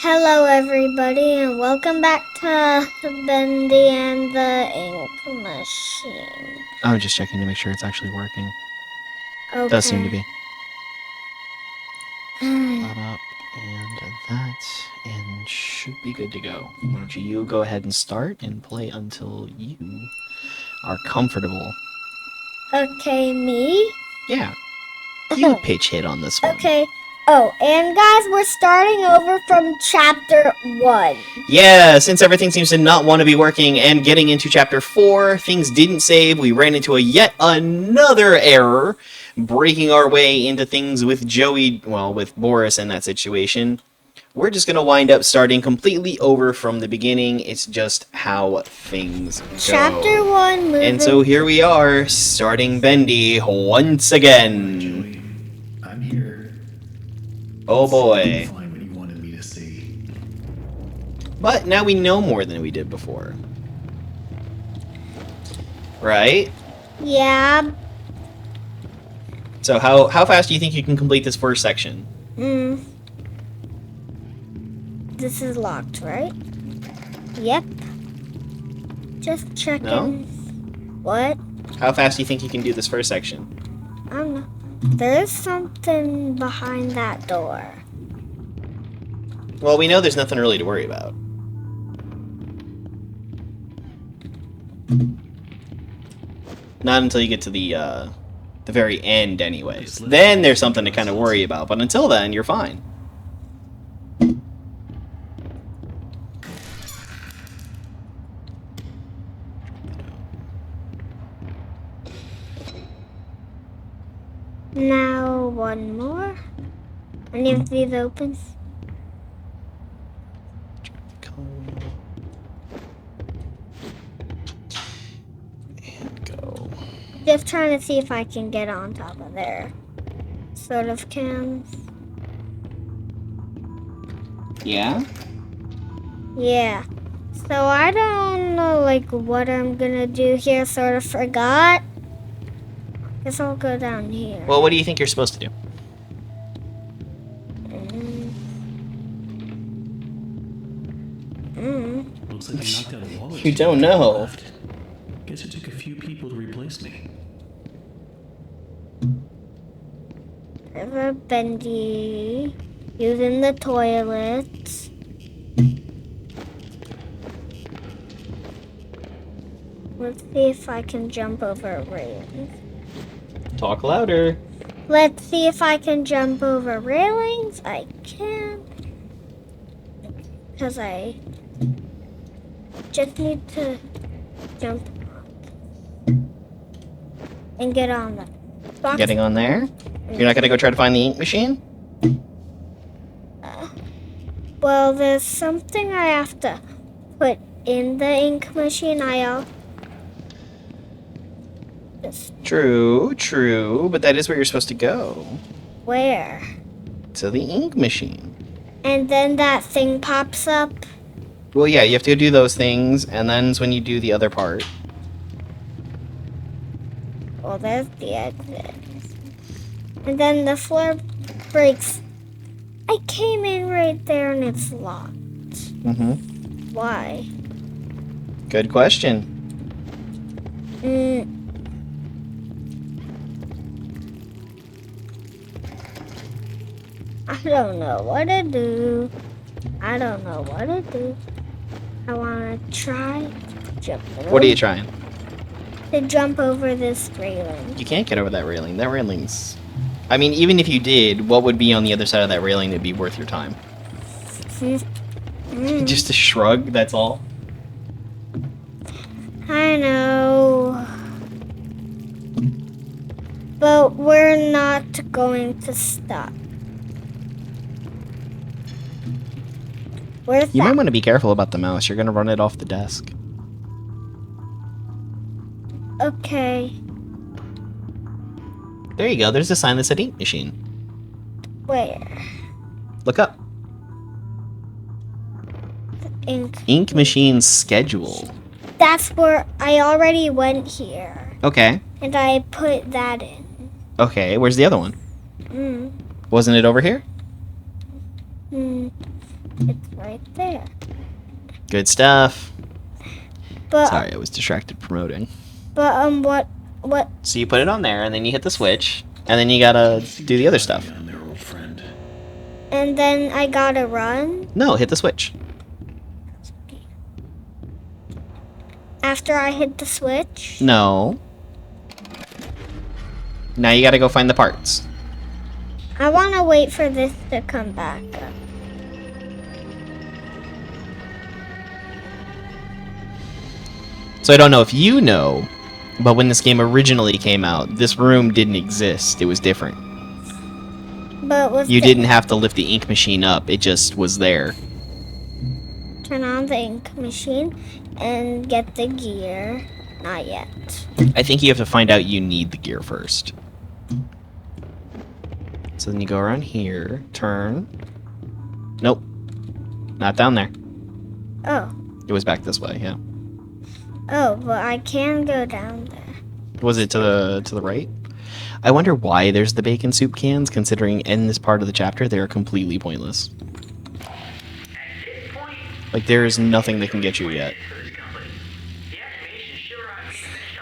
Hello everybody and welcome back to Bendy and the Ink Machine. I'm just checking to make sure it's actually working. Okay. Does seem to be. That up and that, and should be good to go. Why don't you go ahead and start and play until you are comfortable. Okay, me? Yeah. You pitch hit on this one. Okay. Oh, and guys, we're starting over from chapter 1. Yeah, since everything seems to not want to be working and getting into chapter 4, things didn't save, we ran into yet another error, breaking our way into things with Joey, well, with Boris in that situation. We're just going to wind up starting completely over from the beginning. It's just how things go. Chapter 1 moving. And so here we are, starting Bendy once again. Joey, I'm here. Oh boy. Find what you wanted me to see. But now we know more than we did before. Right? Yeah. So how fast do you think you can complete this first section? This is locked, right? Yep. Just checking. No? What? How fast do you think you can do this first section? I don't know. There's something behind that door. Well, we know there's nothing really to worry about. Not until you get to the very end anyways. Then there's something to kind of worry about, but until then, you're fine. Now one more. Any of these opens? And go. Just trying to see if I can get on top of there. Sort of cans. Yeah? Yeah. So I don't know like what I'm gonna do here. Sort of forgot. Guess I'll go down here. Well, what do you think you're supposed to do? Looks like you knocked out a wall. You don't know. Guess it took a few people to replace me. There's a Bendy using the toilet. Let's see if I can jump over a railing. Talk louder. Let's see if I can jump over railings. I can. Because I just need to jump and get on the box. Getting on there? You're not going to go try to find the ink machine? Well, there's something I have to put in the ink machine. True, but that is where you're supposed to go. Where? To the ink machine. And then that thing pops up. Well, yeah, you have to do those things, and then it's when you do the other part. Well, there's the exit. And then the floor breaks. I came in right there and it's locked. Mm-hmm. Why? Good question. I don't know what to do. I want to try to jump over. What are you trying? To jump over this railing. You can't get over that railing. That railing's... I mean, even if you did, what would be on the other side of that railing that'd be worth your time? Just a shrug, that's all? I know. But we're not going to stop. Where's You that? might want to be careful about the mouse. You're going to run it off the desk. Okay. There you go. There's a sign that said ink machine. Where? Look up. Ink. Ink machine schedule. That's where I already went here. Okay. And I put that in. Okay, where's the other one? Wasn't it over here? It's right there. Good stuff. But Sorry, I was distracted promoting. what? So you put it on there, and then you hit the switch, and then you gotta do the other stuff. On their old friend. And then I gotta run No, hit the switch. after I hit the switch. No. Now you gotta go find the parts. I want to wait for this to come back up. So I don't know if you know, but when this game originally came out, this room didn't exist. It was different. But with You the- didn't have to lift the ink machine up. It just was there. turn on the ink machine and get the gear. Not yet. I think you have to find out you need the gear first. So then you go around here, turn. Nope. Not down there. Oh. It was back this way, yeah. Oh, but I can go down there. Was it to the right? I wonder why there's the bacon soup cans, considering in this part of the chapter they are completely pointless. Like, there is nothing that can get you yet.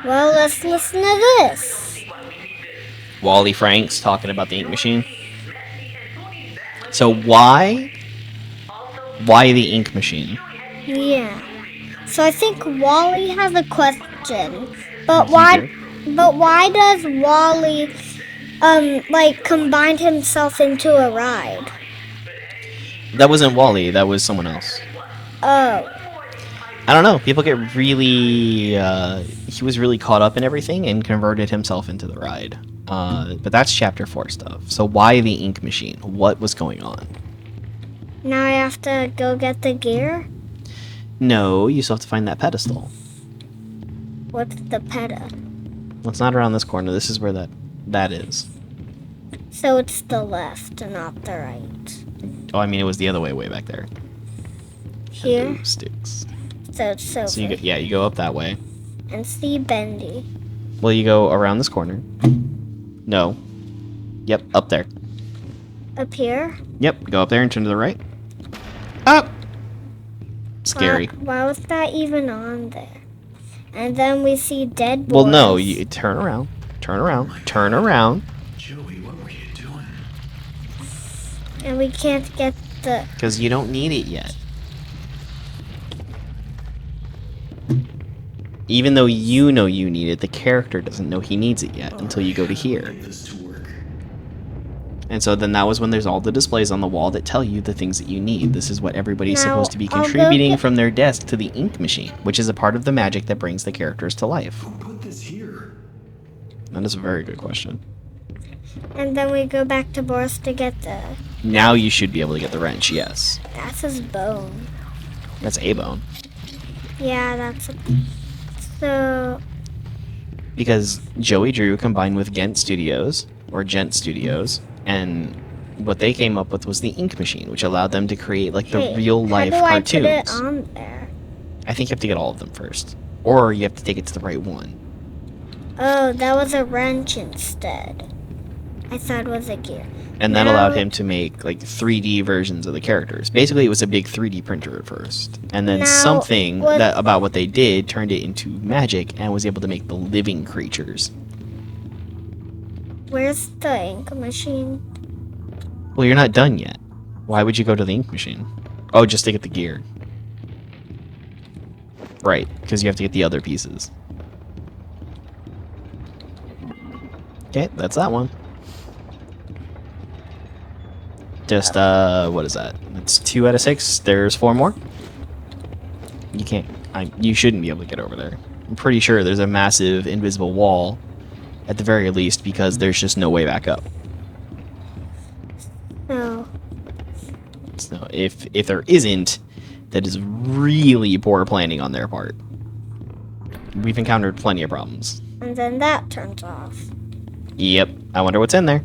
Well, let's listen to this. Wally Franks talking about the ink machine. So why the ink machine? Yeah. So I think Wally has a question. But why does Wally like combine himself into a ride? That wasn't Wally, that was someone else. Oh. I don't know, people get really he was really caught up in everything and converted himself into the ride. But that's chapter 4 stuff. So why the ink machine? What was going on? Now I have to go get the gear? No, you still have to find that pedestal. What's the pedal? Well, it's not around this corner. This is where that is. So it's the left and not the right. Oh, I mean, it was the other way back there. Here? Hello, sticks. So it's over. So you go up that way. And see Bendy. Well, you go around this corner. No. Yep, up there. Up here? Yep, go up there and turn to the right. Up! Scary. Why was that even on there? And then we see dead boys. Well, no, you turn around. Turn around. Turn around. Joey, what were you doing? And we can't get the... Because you don't need it yet. Even though you know you need it, the character doesn't know he needs it yet until you go to here. Get this to work. And so then that was when there's all the displays on the wall that tell you the things that you need. This is what everybody's Now, supposed to be I'll go contributing get- from their desk to the ink machine, which is a part of the magic that brings the characters to life. Who put this here? That is a very good question. And then we go back to Boris to get the... Now you should be able to get the wrench, yes. That's his bone. That's a bone. Yeah, that's... So... Because Joey Drew combined with Gent Studios, or Gent Studios, and what they came up with was the ink machine, which allowed them to create like the Hey, real life how do cartoons. I put it on there? I think you have to get all of them first. Or you have to take it to the right one. Oh, that was a wrench instead. I thought it was a gear. And that Now- allowed him to make like 3D versions of the characters. Basically, it was a big 3D printer at first. And then Now, something what- that about what they did turned it into magic and was able to make the living creatures. Where's the ink machine? Well, you're not done yet. Why would you go to the ink machine? Oh, just to get the gear. Right, because you have to get the other pieces. Okay, that's that one. Just, what is that? It's 2 out of 6. There's 4 more. You can't, you shouldn't be able to get over there. I'm pretty sure there's a massive invisible wall, at the very least, because there's just no way back up. No. So if there isn't, that is really poor planning on their part. We've encountered plenty of problems. And then that turns off. Yep. I wonder what's in there.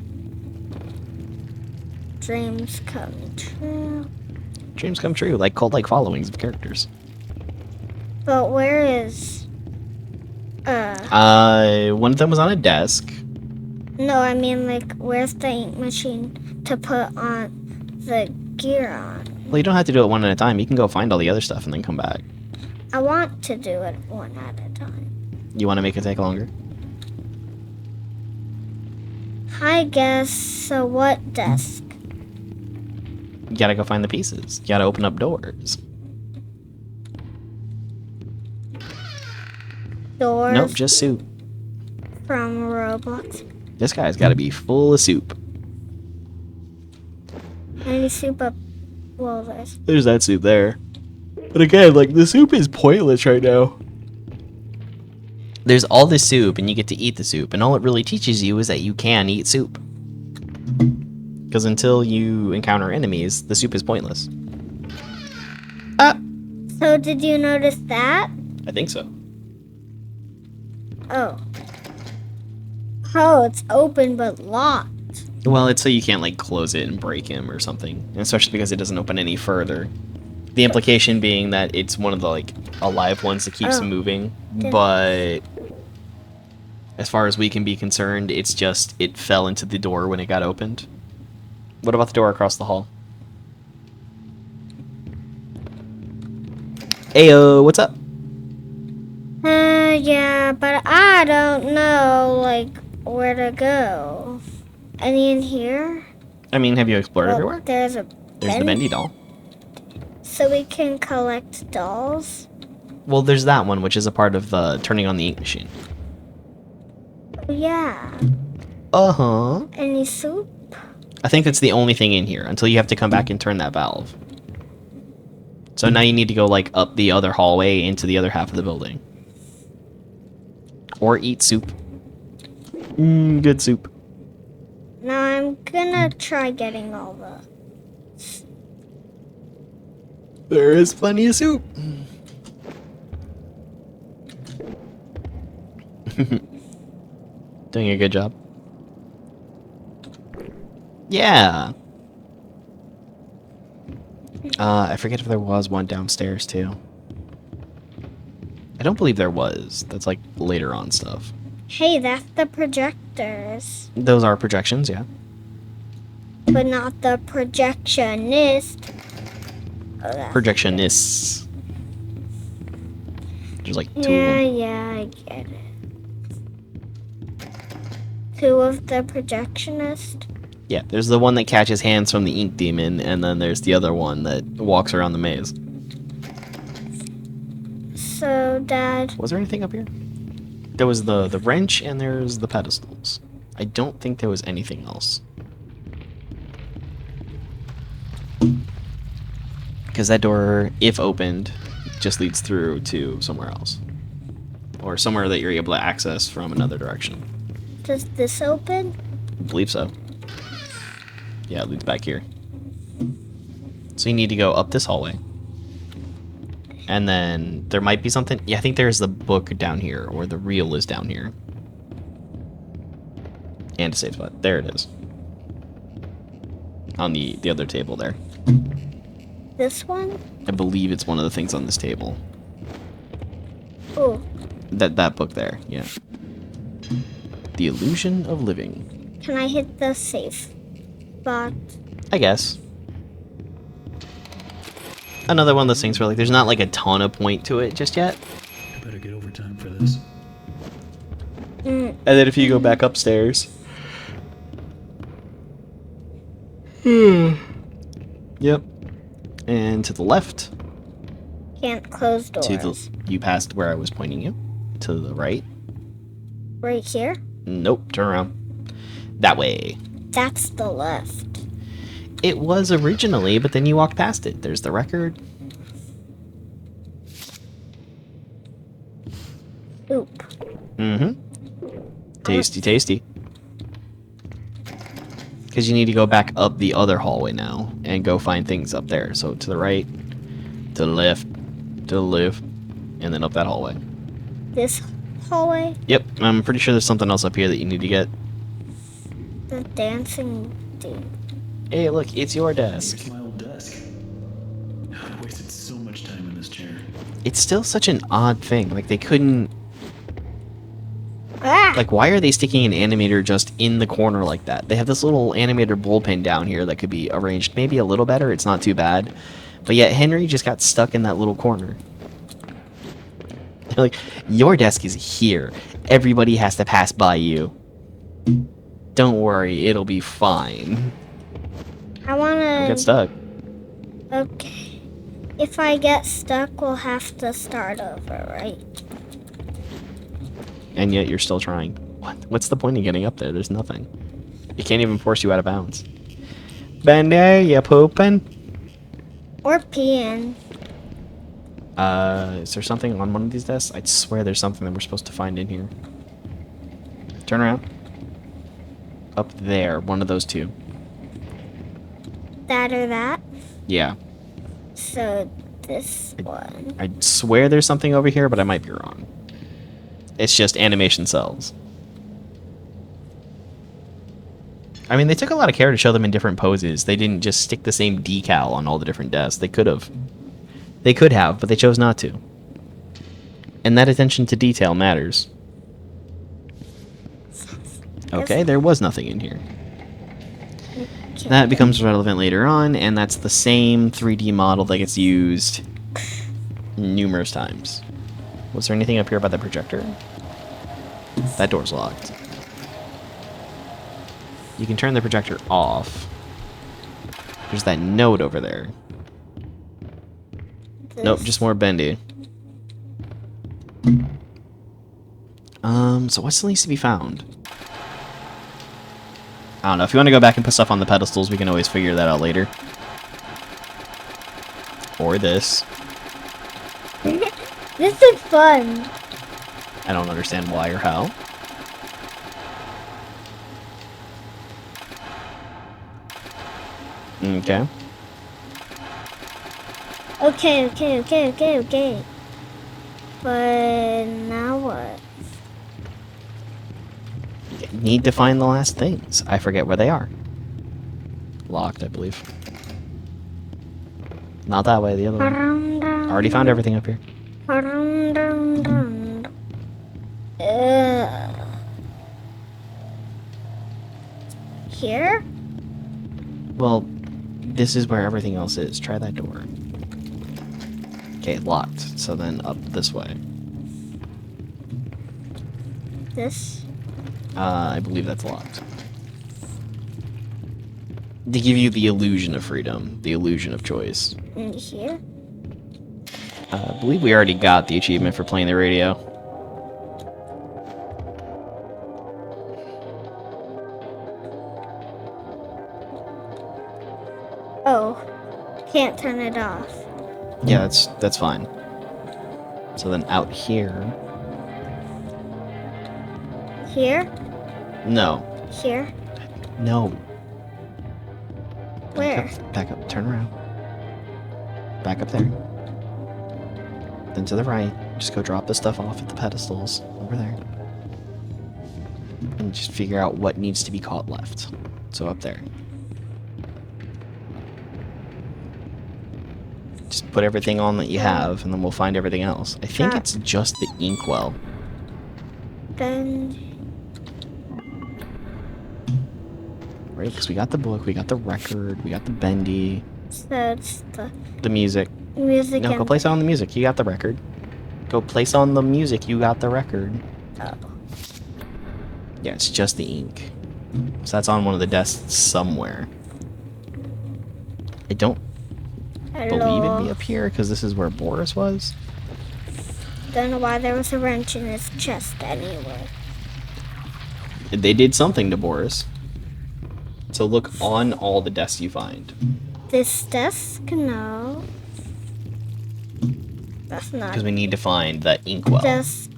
Dreams come true. Dreams come true, like cult-like followings of characters. But where is... One of them was on a desk. No, I mean, like, where's the ink machine to put on the gear on? Well, you don't have to do it one at a time. You can go find all the other stuff and then come back. I want to do it one at a time. You want to make it take longer? I guess. So what desk? You gotta go find the pieces. You gotta open up doors. Doors Nope, just soup. from Roblox. This guy's gotta be full of soup. Any soup up? Well, There's that soup there. But again, like, the soup is pointless right now. There's all this soup, and you get to eat the soup, and all it really teaches you is that you can eat soup. Because until you encounter enemies, the soup is pointless. Ah! So did you notice that? I think so. Oh. Oh, it's open but locked. Well, it's so you can't, like, close it and break him or something. And especially because it doesn't open any further. The implication being that it's one of the, like, alive ones that keeps him moving. But as far as we can be concerned, it's just it fell into the door when it got opened. What about the door across the hall? Ayo, what's up? Yeah, but I don't know, like, where to go. Any in here? I mean, have you explored everywhere? There's a There's the Bendy doll. So we can collect dolls? Well, there's that one, which is a part of the turning on the ink machine. Yeah. Uh-huh. Any soup? I think that's the only thing in here, until you have to come back and turn that valve. So now you need to go, like, up the other hallway into the other half of the building. Or eat soup. Good soup. Now I'm gonna try getting all the... There is plenty of soup. Doing a good job. Yeah. I forget if there was one downstairs too. I don't believe there was. That's like later on stuff. Hey, that's the projectors. Those are projections, yeah. But not the projectionist. Oh, that's Projectionists. There's like two of Yeah, them. yeah, I get it. Two of the projectionist. Yeah, there's the one that catches hands from the ink demon, and then there's the other one that walks around the maze. So, Dad, Was there anything up here? There was the wrench, and there's the pedestals. I don't think there was anything else. Because that door, if opened, just leads through to somewhere else. Or somewhere that you're able to access from another direction. does this open? I believe so. Yeah, it leads back here. So you need to go up this hallway. And then there might be something. Yeah, I think there's the book down here, or the reel is down here. And a save spot. There it is. On the other table there. This one? I believe it's one of the things on this table. Oh, That book there, yeah. The Illusion of Living. can I hit the safe spot? I guess. Another one of those things where like there's not like a ton of point to it just yet. I better get overtime for this. And then if you go back upstairs. Yep. And to the left. Can't close doors. To the you passed where I was pointing you. To the right. Right here? Nope, turn around. That way. That's the left. It was originally, but then you walked past it. There's the record. Oop. Mm-hmm. Tasty, tasty. Because you need to go back up the other hallway now and go find things up there. So to the right, to the left, to the left, and then up that hallway. This hallway? Yep, I'm pretty sure there's something else up here that you need to get. The dancing dude. Hey, look, it's your desk. Here's my old desk. I wasted so much time in this chair. It's still such an odd thing. Like, they couldn't... Ah! Like, why are they sticking an animator just in the corner like that? They have this little animator bullpen down here that could be arranged maybe a little better. It's not too bad. But yet Henry just got stuck in that little corner. Like, your desk is here. Everybody has to pass by you. Don't worry, it'll be fine. I wanna... Don't get stuck. Okay. If I get stuck, we'll have to start over, right? And yet you're still trying. What? What's the point of getting up there? There's nothing. It can't even force you out of bounds. Bendy, you pooping? Or peeing. Is there something on one of these desks? I'd swear there's something that we're supposed to find in here. Turn around. Up there, one of those two. That or that? Yeah. So, this one. I swear there's something over here, but I might be wrong. It's just animation cells. I mean, they took a lot of care to show them in different poses. They didn't just stick the same decal on all the different desks. They could have. They could have, but they chose not to. And that attention to detail matters. Okay, there was nothing in here. That becomes relevant later on, and that's the same 3D model that gets used numerous times. Was there anything up here by the projector? That door's locked. You can turn the projector off. There's that note over there. Nope, just more Bendy. So what still needs to be found? I don't know. If you want to go back and put stuff on the pedestals, we can always figure that out later. Or this. This is fun. I don't understand why or how. Okay. Okay. But now what? Need to find the last things. I forget where they are. Locked, I believe. Not that way, the other way. Already found everything up here. Here? Well, this is where everything else is. Try that door. Okay, locked. So then up this way. This? I believe that's locked. To give you the illusion of freedom, the illusion of choice. In here? I believe we already got the achievement for playing the radio. Oh. Can't turn it off. Yeah, that's fine. So then out here... Here? No. Here? No. Where? Back up. Turn around. Back up there. Then to the right. Just go drop the stuff off at the pedestals. Over there. And just figure out what needs to be caught left. So up there. Just put everything on that you have, and then we'll find everything else. I think it's just the inkwell. Then... Right, because we got the book, we got the record, we got the Bendy. So it's the music. Music. No, go place on the music. You got the record. Go place on the music. You got the record. Oh. Yeah, it's just the ink. So that's on one of the desks somewhere. I don't believe it'd be up here because this is where Boris was. Don't know why there was a wrench in his chest anyway. They did something to Boris. So look on all the desks you find. This desk? No. That's not. Because we need to find that inkwell. Desk.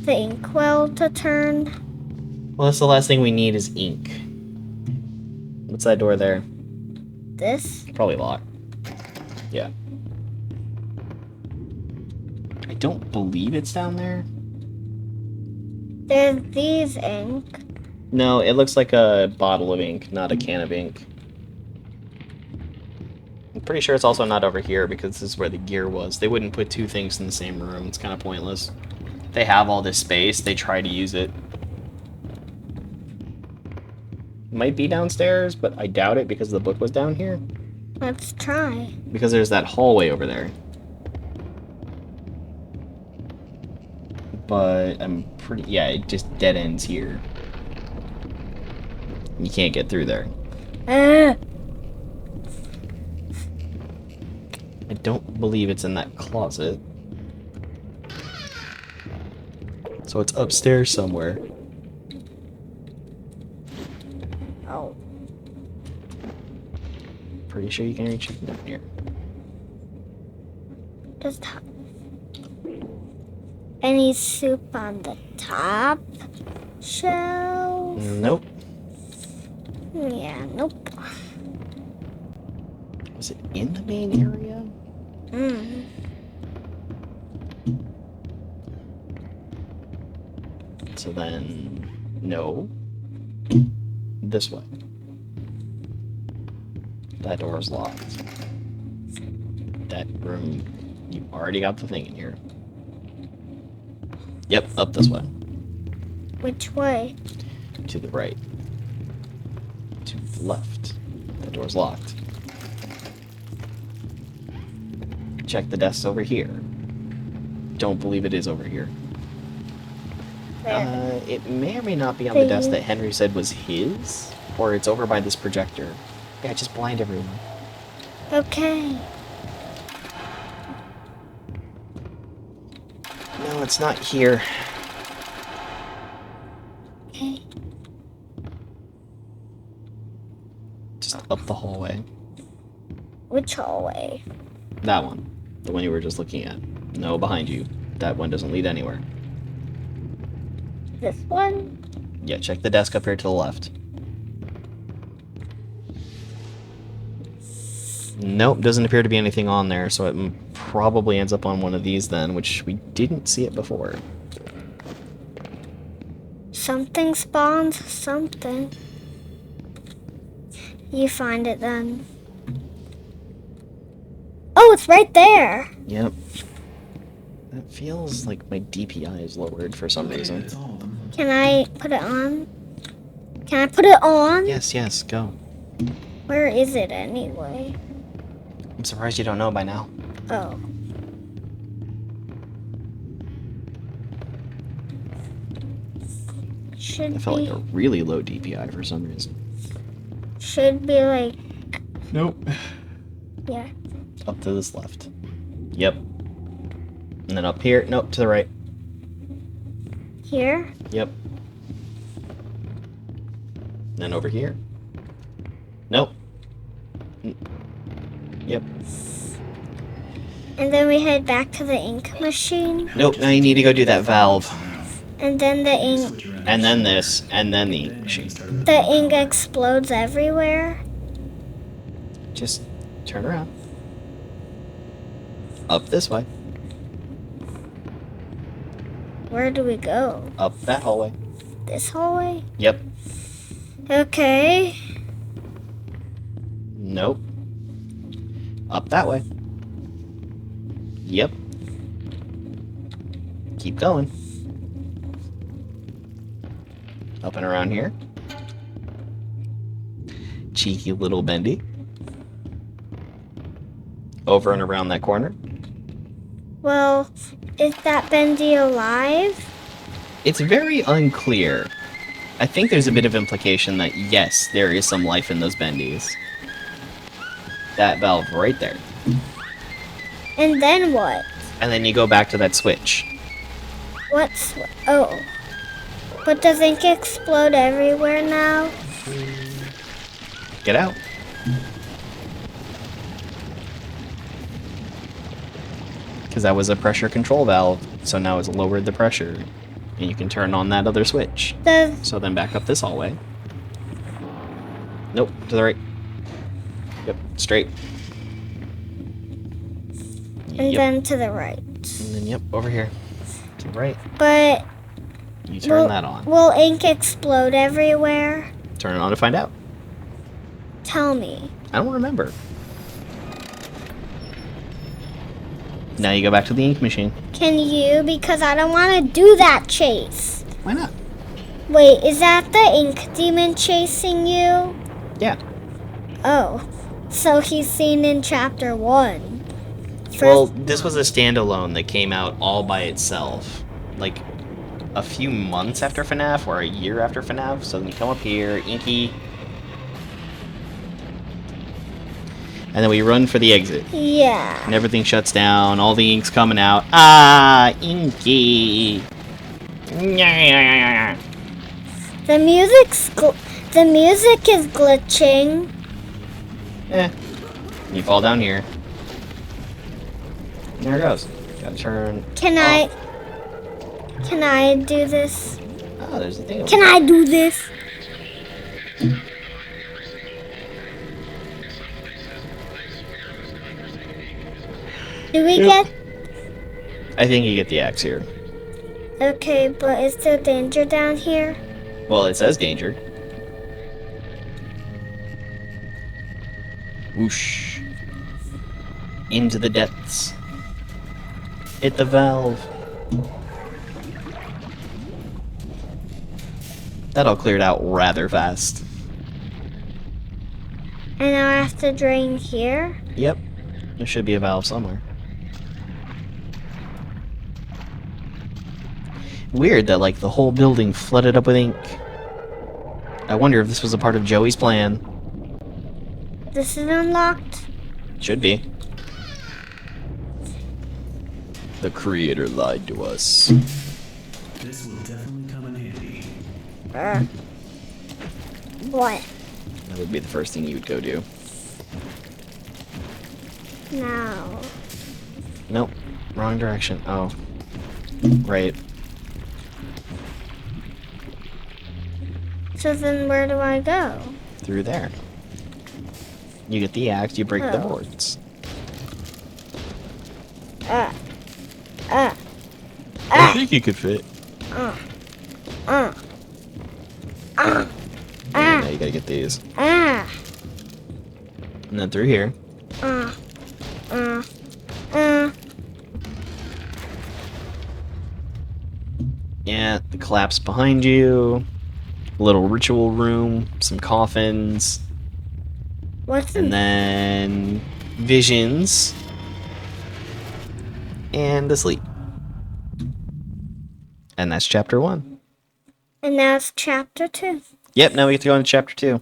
The inkwell to turn. Well, that's the last thing we need is ink. What's that door there? This? Probably locked. Yeah. I don't believe it's down there. There's these ink. No, it looks like a bottle of ink, not a can of ink. I'm pretty sure it's also not over here because this is where the gear was. They wouldn't put two things in the same room. It's kind of pointless. They have all this space. They try to use it. Might be downstairs, but I doubt it because the book was down here. Let's try. Because there's that hallway over there. But I'm pretty... Yeah, it just dead ends here. You can't get through there. I don't believe it's in that closet. So it's upstairs somewhere. Oh. Pretty sure you can reach it down here. Just any soup on the top shelf? Nope. Yeah, nope. Was it in the main area? So then, no. This way. That door is locked. That room, you already got the thing in here. Yep, up this way. Which way? To the right. To the left. The door's locked. Check the desks over here. Don't believe it is over here. It may or may not be on the desk that Henry said was his, or it's over by this projector. Yeah, just blind everyone. Okay. No, it's not here. Okay. Just up the hallway. Which hallway? That one. The one you were just looking at. No, behind you. That one doesn't lead anywhere. This one? Yeah, check the desk up here to the left. Nope, doesn't appear to be anything on there, so it probably ends up on one of these then, which we didn't see it before. Something spawns something. You find it then. Oh, it's right there. Yep. That feels like my DPI is lowered for some reason. That's all of them. Can I put it on? Can I put it on? Yes, yes, go. Where is it anyway? I'm surprised you don't know by now. Oh. Should I felt be, like a really low DPI for some reason. should be like, Nope. yeah. Up to this left. Yep. And then up here. Nope, to the right. Here? Yep. Then over here. Nope. Yep. And then we head back to the ink machine. Nope, now you need to go do that valve. And then the ink, Switch around. And then this, and then the Then machine. start it. the ink explodes everywhere. Just turn around. Up this way. Where do we go? Up that hallway. This hallway? Yep. Okay. Nope. Up that way. Yep. Keep going. Up and around here. Cheeky little Bendy. Over and around that corner. Well, is that Bendy alive? It's very unclear. I think there's a bit of implication that, yes, there is some life in those Bendies. That valve right there. And then what? And then you go back to that switch. What's... Oh. But does ink explode everywhere now? Get out. Because that was a pressure control valve, so now it's lowered the pressure. And you can turn on that other switch. Does... So then back up this hallway. Nope, to the right. Yep, straight. And Yep. then to the right. And then, yep, over here. To the right. But... You turn that on. Will ink explode everywhere? Turn it on to find out. Tell me. I don't remember. Now you go back to the ink machine. Can you? Because I don't want to do that chase. Why not? Wait, is that the ink demon chasing you? Yeah. Oh, so he's seen in chapter 1. Well, this was a standalone that came out all by itself. Like, a few months after FNAF, or a year after FNAF. So then you come up here, Inky. And then we run for the exit. Yeah. And everything shuts down, all the ink's coming out. Ah, Inky! The music is glitching. You fall down here. There it goes. Gotta turn. Can I do this? Oh, there's a thing. Can I do this? Do we get? I think you get the axe here. Okay, but is there danger down here? Well, it says danger. Whoosh. Into the depths. Hit the valve. That all cleared out rather fast. And now I have to drain here? Yep. There should be a valve somewhere. Weird that, like, the whole building flooded up with ink. I wonder if this was a part of Joey's plan. This is unlocked? Should be. The creator lied to us. This will definitely come in handy. What? That would be the first thing you would go do. No. Nope. Wrong direction. Oh. Right. So then where do I go? Through there. You get the axe, you break the boards. I think you could fit. Yeah, now you gotta get these. And then through here. Yeah, the collapse behind you. Little ritual room, some coffins. What's And then visions. And asleep. And that's chapter 1. And now it's chapter 2. Yep, now we get to go into chapter 2.